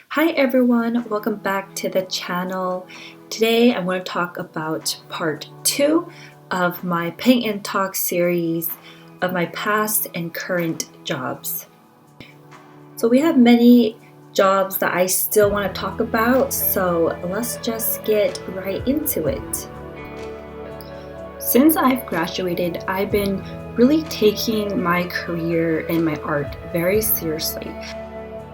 Hi everyone, welcome back to the channel. Today I'm going to talk about part 2 of my Paint and Talk series of my past and current jobs. So we have many jobs that I still want to talk about, so let's just get right into it. Since I've graduated, I've been really taking my career and my art very seriously.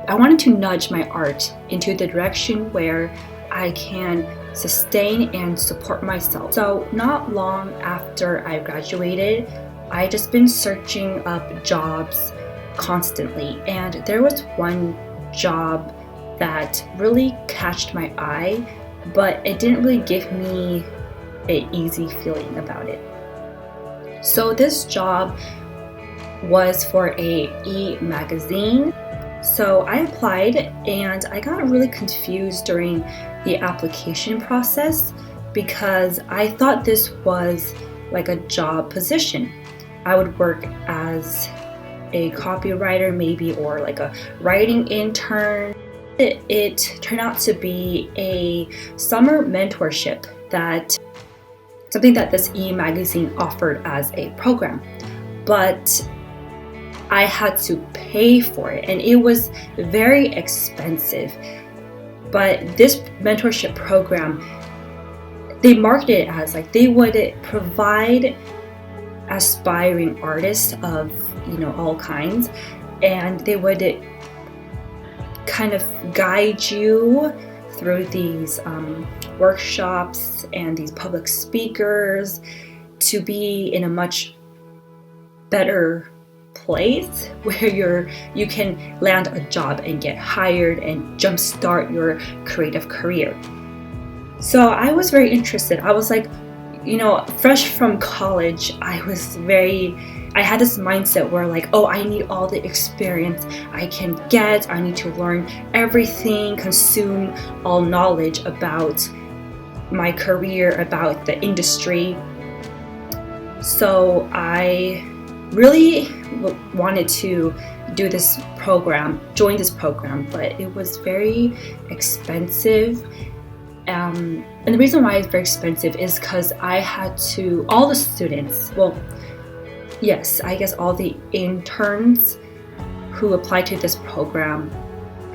I wanted to nudge my art into the direction where I can sustain and support myself. So not long after I graduated, I just been searching up jobs constantly, and there was one job that really catched my eye, but it didn't really give me an easy feeling about it. So this job was for a e-magazine. So I applied and I got really confused during the application process because I thought this was like a job position. I would work as a copywriter maybe, or like a writing intern. It turned out to be a summer mentorship, something that this e-magazine offered as a program. But I had to pay for it, and it was very expensive. But this mentorship program, they marketed it as like they would provide aspiring artists of all kinds, and they would kind of guide you through these workshops and these public speakers to be in a much better place where you can land a job and get hired and jumpstart your creative career. So I was very interested. I was like, fresh from college, I had this mindset where like, oh, I need all the experience I can get. I need to learn everything, consume all knowledge about my career, about the industry. So I really wanted to join this program, but it was very expensive. And the reason why it's very expensive is because all the students, all the interns who applied to this program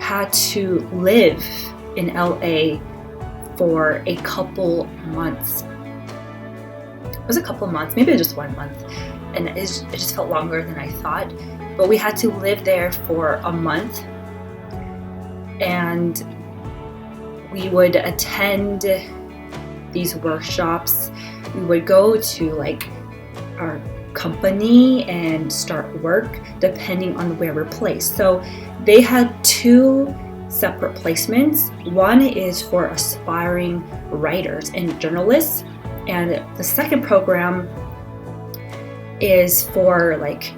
had to live in LA for a couple months. It was a couple months, maybe just 1 month. And it just felt longer than I thought. But we had to live there for a month, and we would attend these workshops. We would go to like our company and start work depending on where we're placed. So they had 2 separate placements. One is for aspiring writers and journalists, and the second program is for like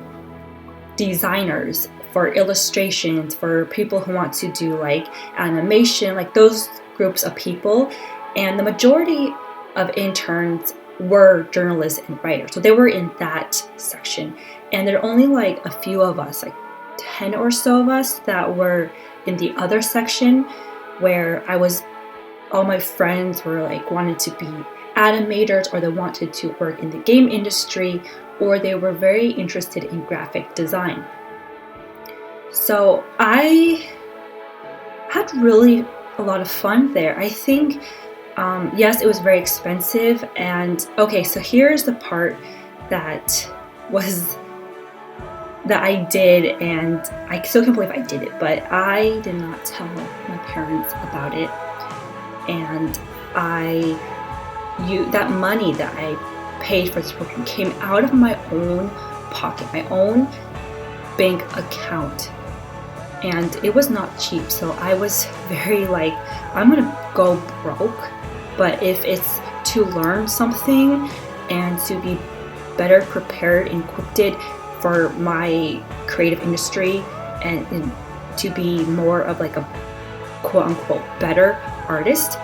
designers, for illustrations, for people who want to do like animation, like those groups of people. And the majority of interns were journalists and writers, so they were in that section. And there are only like a few of us, like 10 or so of us, that were in the other section, where all my friends were like wanted to be animators, or they wanted to work in the game industry, or they were very interested in graphic design. So I had really a lot of fun there. I think, yes, it was very expensive. And okay, so here's the part that I did, and I still can't believe I did it, but I did not tell my parents about it. And that money that I paid for this program came out of my own pocket, my own bank account, and it was not cheap. So I was very like, I'm gonna go broke, but if it's to learn something and to be better prepared and equipped for my creative industry, and to be more of like a quote unquote better artist,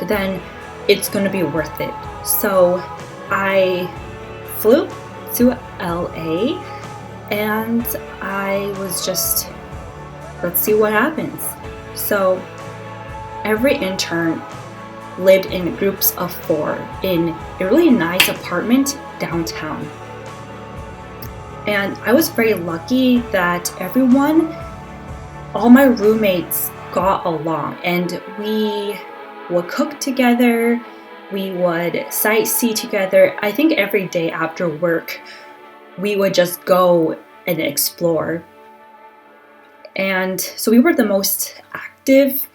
then it's going to be worth it. So I flew to LA, and I was just, let's see what happens. So every intern lived in groups of 4 in a really nice apartment downtown. And I was very lucky that all my roommates got along, and we would cook together, we would sightsee together. I think every day after work, we would just go and explore. And so we were the most active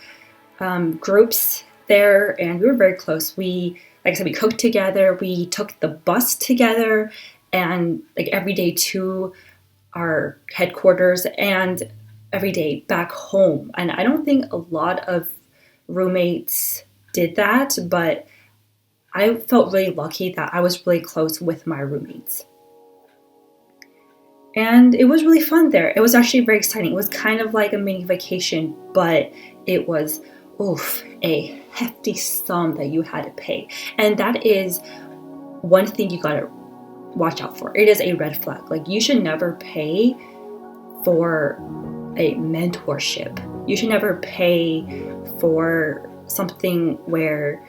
groups there, and we were very close. Like I said, we cooked together, we took the bus together, and like every day to our headquarters and every day back home. And I don't think a lot of roommates did that, but I felt really lucky that I was really close with my roommates. And it was really fun there. It was actually very exciting. It was kind of like a mini vacation, but it was a hefty sum that you had to pay. And that is one thing you gotta watch out for. It is a red flag. Like, you should never pay for a mentorship. You should never pay for something where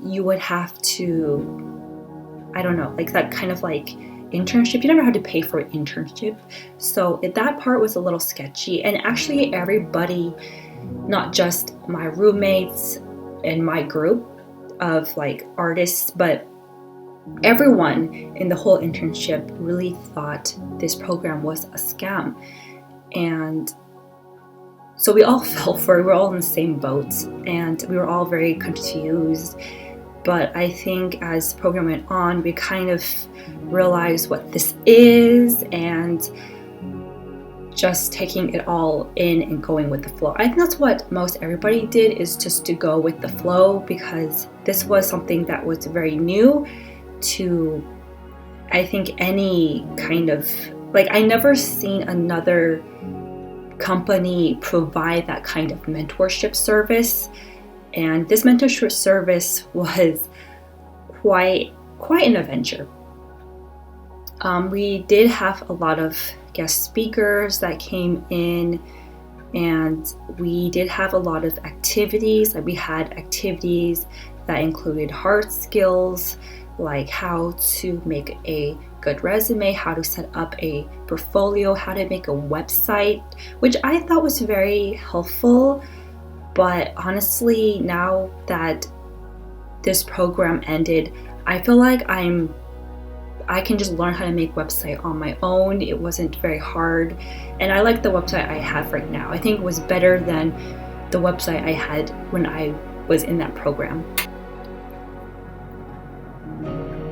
you would have to, I don't know, like that kind of like internship. You never had to pay for an internship. So that part was a little sketchy. And actually everybody, not just my roommates and my group of like artists, but everyone in the whole internship really thought this program was a scam. And so we all fell for it. We were all in the same boat, and we were all very confused. But I think as the program went on, we kind of realized what this is, and just taking it all in and going with the flow. I think that's what most everybody did, is just to go with the flow, because this was something that was very new to, I think, any kind of, like, I never seen another company provide that kind of mentorship service. And this mentorship service was quite an adventure. We did have a lot of guest speakers that came in, and we did have a lot of activities. Like, we had activities that included hard skills, like how to make a good resume, how to set up a portfolio, how to make a website, which I thought was very helpful. But honestly, now that this program ended, I feel like I can just learn how to make website on my own. It wasn't very hard, and I like the website I have right now. I think it was better than the website I had when I was in that program.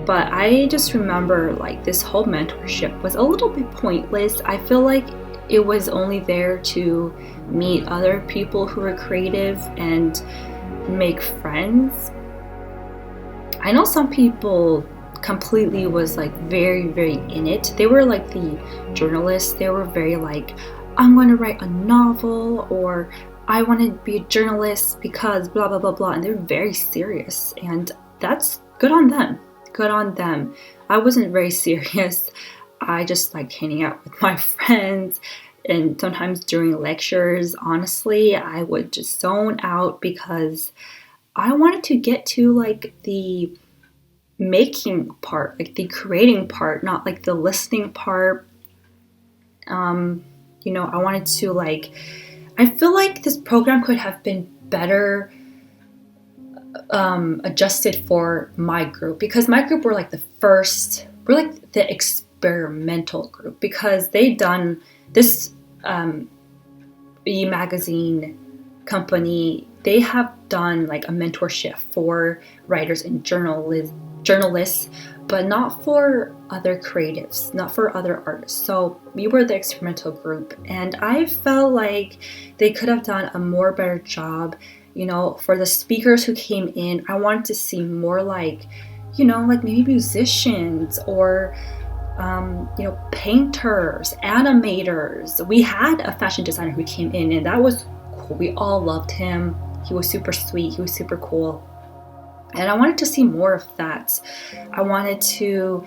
But I just remember, like, this whole mentorship was a little bit pointless. I feel like it was only there to meet other people who were creative and make friends. I know some people completely was like very in it. They were like the journalists. They were very like, I'm going to write a novel, or I want to be a journalist because blah blah blah blah, and they're very serious, and that's good on them. Good on them. I wasn't very serious. I just liked hanging out with my friends, and sometimes during lectures, honestly, I would just zone out because I wanted to get to like the making part, like the creating part, not like the listening part. I wanted to, like, I feel like this program could have been better adjusted for my group, because my group were like we're like the experimental group, because they'd done this e-magazine company. They have done like a mentorship for writers and journalists, but not for other creatives, not for other artists. So we were the experimental group, and I felt like they could have done a more better job. For the speakers who came in, I wanted to see more like, like maybe musicians or, painters, animators. We had a fashion designer who came in, and that was cool. We all loved him. He was super sweet. He was super cool. And I wanted to see more of that. I wanted to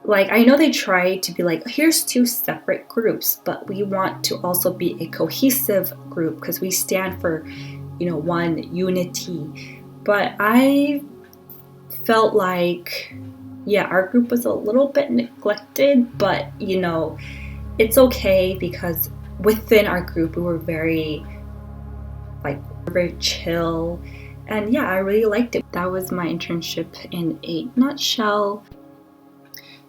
like, I know they try to be like, here's two separate groups, but we want to also be a cohesive group because we stand for, one unity. But I felt like, yeah, our group was a little bit neglected, but it's okay because within our group we were very chill, and yeah, I really liked it. That was my internship in a nutshell.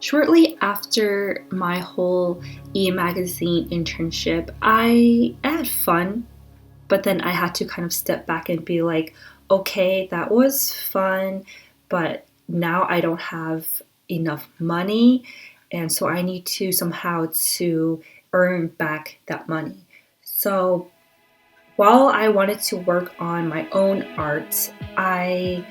Shortly after my whole e-magazine internship, I had fun, but then I had to kind of step back and be like, okay, that was fun, but now I don't have enough money, and so I need to somehow to earn back that money. So while I wanted to work on my own art, I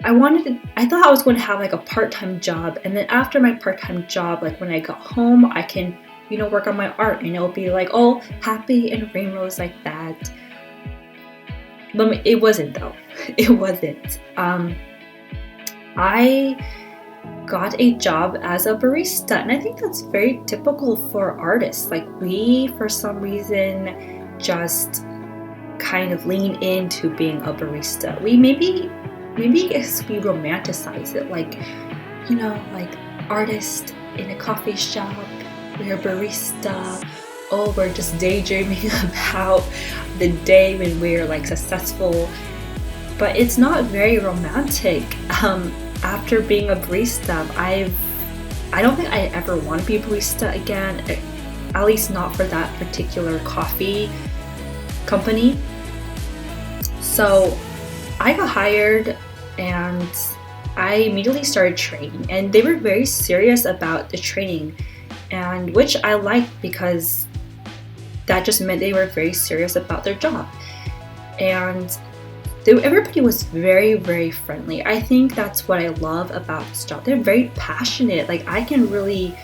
thought I was going to have like a part-time job, and then after my part-time job, like when I got home, I can work on my art, and it'll be like all happy and rainbows like that. But it wasn't though. It wasn't. I got a job as a barista, and I think that's very typical for artists. Like, we for some reason just kind of lean into being a barista. We maybe we romanticize it, like artist in a coffee shop, we're a barista, oh, we're just daydreaming about the day when we're like successful. But it's not very romantic. After being a barista, I don't think I ever want to be a barista again, at least not for that particular coffee company. So I got hired and I immediately started training, and they were very serious about the training, and which I liked because that just meant they were very serious about their job. And everybody was very, very friendly. I think that's what I love about this job. They're very passionate. Like, I can really,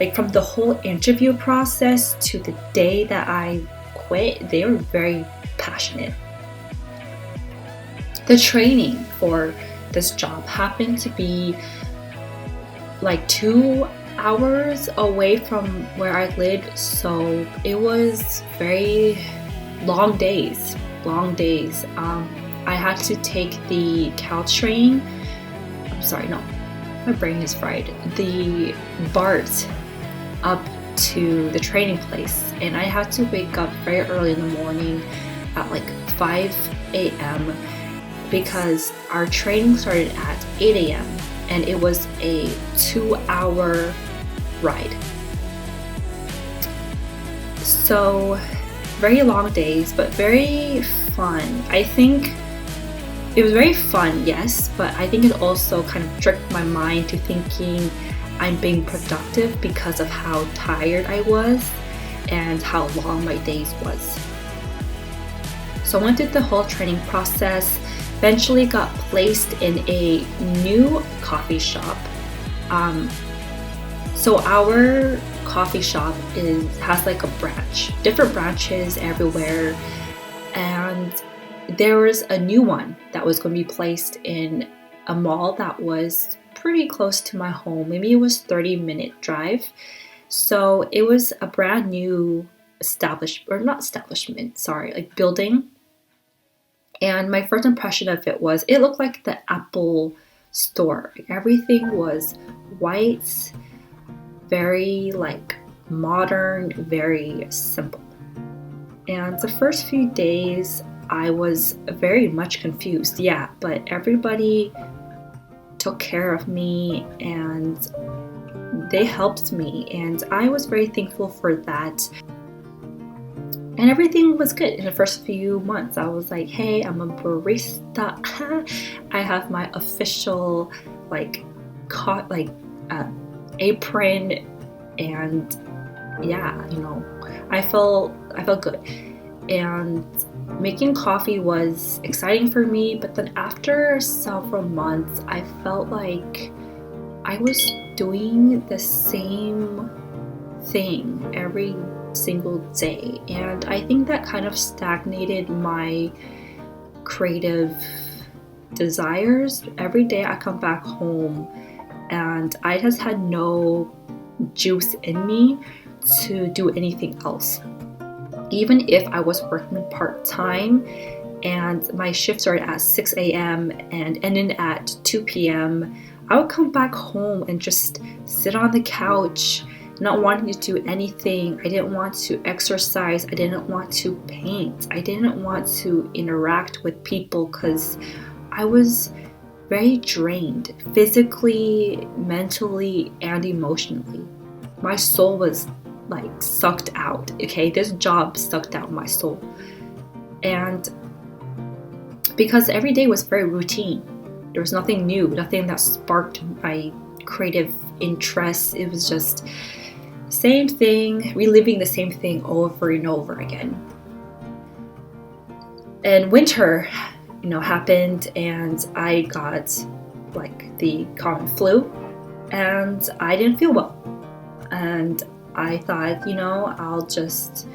like, from the whole interview process to the day that I quit, they were very passionate. The training for this job happened to be like 2 hours away from where I lived, so it was very long days. I had to take the Caltrain. I'm sorry, no, my brain is fried. The BART up to the training place, and I had to wake up very early in the morning at like 5 a.m. because our training started at 8 a.m. and it was a 2-hour ride. So very long days, but very fun. I think it was very fun, yes, but I think it also kind of tricked my mind to thinking I'm being productive because of how tired I was and how long my days was. So I went through the whole training process, eventually got placed in a new coffee shop. So our coffee shop has like a branch, different branches everywhere, and there was a new one that was going to be placed in a mall that was pretty close to my home. Maybe it was 30-minute drive. So it was a brand new building. And my first impression of it was it looked like the Apple store. Everything was white, very like modern, very simple. And the first few days I was very much confused, yeah, but everybody took care of me and they helped me, and I was very thankful for that. And everything was good in the first few months. I was like, hey, I'm a barista. I have my official apron, and yeah, I felt good. And making coffee was exciting for me, but then after several months, I felt like I was doing the same thing every single day, and I think that kind of stagnated my creative desires. Every day I come back home and I just had no juice in me to do anything else. Even if I was working part-time and my shift started at 6 a.m. and ended at 2 p.m., I would come back home and just sit on the couch, not wanting to do anything. I didn't want to exercise. I didn't want to paint. I didn't want to interact with people because I was very drained physically, mentally, and emotionally. My soul was like sucked out, okay? This job sucked out my soul. And because every day was very routine, there was nothing new, nothing that sparked my creative interest. It was just same thing, reliving the same thing over and over again. And winter, happened, and I got like the common flu, and I didn't feel well. And I thought, I'll just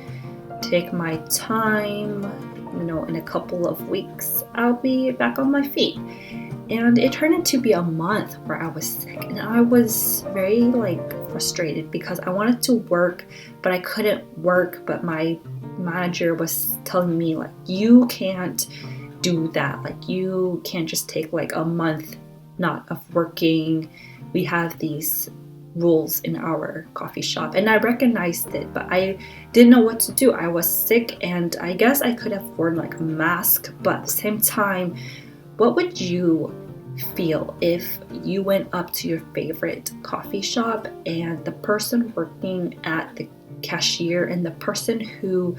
take my time, in a couple of weeks, I'll be back on my feet. And it turned into be a month where I was sick, and I was very frustrated because I wanted to work, but I couldn't work. But my manager was telling me you can't do that. You can't just take a month not of working. We have these rules in our coffee shop, and I recognized it, but I didn't know what to do. I was sick, and I guess I could have worn a mask, but at the same time, what would you feel if you went up to your favorite coffee shop and the person working at the cashier and the person who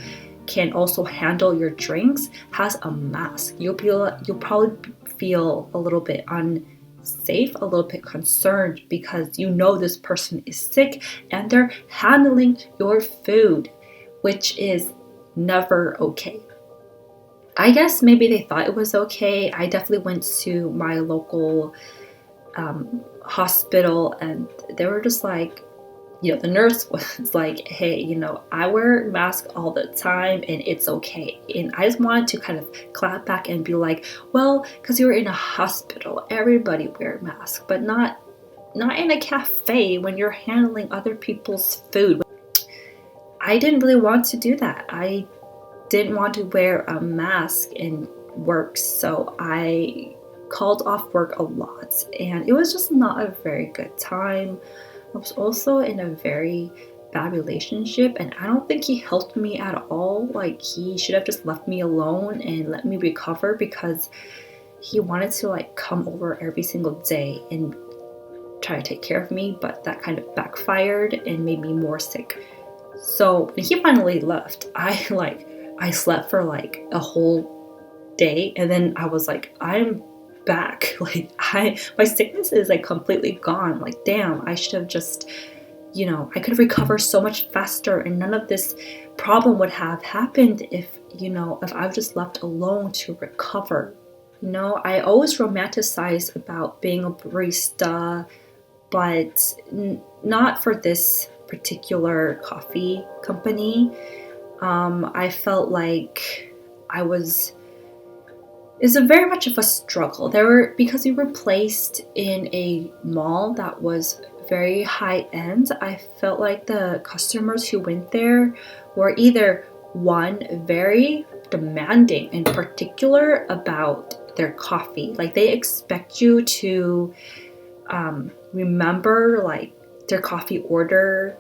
can also handle your drinks has a mask? You'll probably feel a little bit unsafe, a little bit concerned, because this person is sick and they're handling your food, which is never okay. I guess maybe they thought it was okay. I definitely went to my local hospital, and they were just the nurse was like, hey, I wear masks all the time and it's okay. And I just wanted to kind of clap back and be like, well, because you're in a hospital, everybody wear masks, but not in a cafe when you're handling other people's food. I didn't really want to do that. I didn't want to wear a mask in work, so I called off work a lot, and it was just not a very good time. I was also in a very bad relationship, and I don't think he helped me at all. He should have just left me alone and let me recover, because he wanted to come over every single day and try to take care of me, but that kind of backfired and made me more sick. So when he finally left, I slept for a whole day, and then I was I'm back. My sickness is completely gone. Damn, I should have just, I could have recovered so much faster, and none of this problem would have happened if I was just left alone to recover. I always romanticize about being a barista, but not for this particular coffee company. I felt it's very much of a struggle. Because we were placed in a mall that was very high end, I felt like the customers who went there were either one, very demanding and particular about their coffee. They expect you to remember their coffee order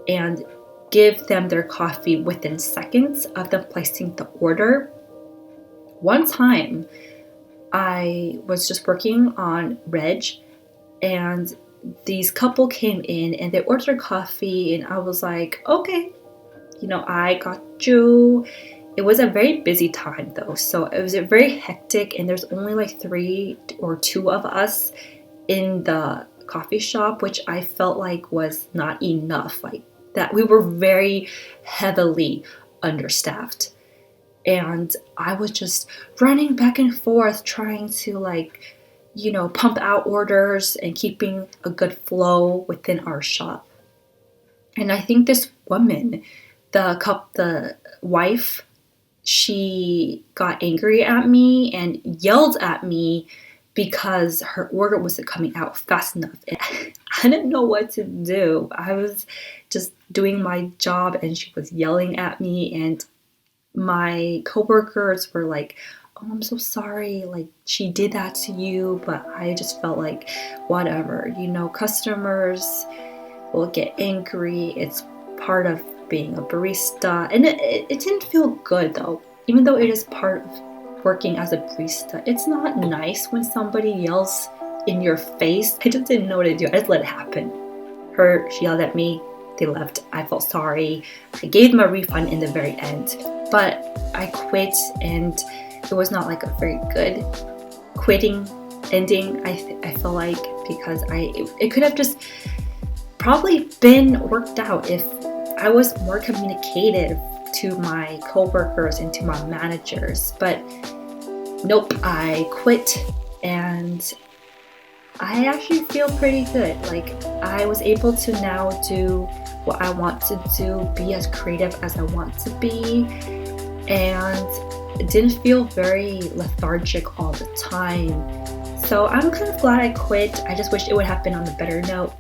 and give them their coffee within seconds of them placing the order. One time, I was just working on Reg, and these couple came in and they ordered coffee, and I was like, okay, I got you. It was a very busy time though, so it was very hectic, and there's only 3 or 2 of us in the coffee shop, which I felt was not enough. That we were very heavily understaffed. And I was just running back and forth trying to pump out orders and keeping a good flow within our shop. And I think this woman, the wife, she got angry at me and yelled at me because her order wasn't coming out fast enough. And I didn't know what to do. I was just doing my job and she was yelling at me, and my coworkers were like, "Oh, I'm so sorry, like she did that to you." But I just felt like, whatever, customers will get angry. It's part of being a barista. And it didn't feel good though. Even though it is part of working as a barista, it's not nice when somebody yells in your face. I just didn't know what to do. I just let it happen. She yelled at me. They left. I felt sorry. I gave them a refund in the very end. But I quit, and it was not like a very good quitting ending, I feel like, because it could have just probably been worked out if I was more communicative to my coworkers and to my managers. But nope, I quit, and I actually feel pretty good. Like, I was able to now do what I want to do, be as creative as I want to be, and it didn't feel very lethargic all the time. So I'm kind of glad I quit. I just wish it would have been on a better note.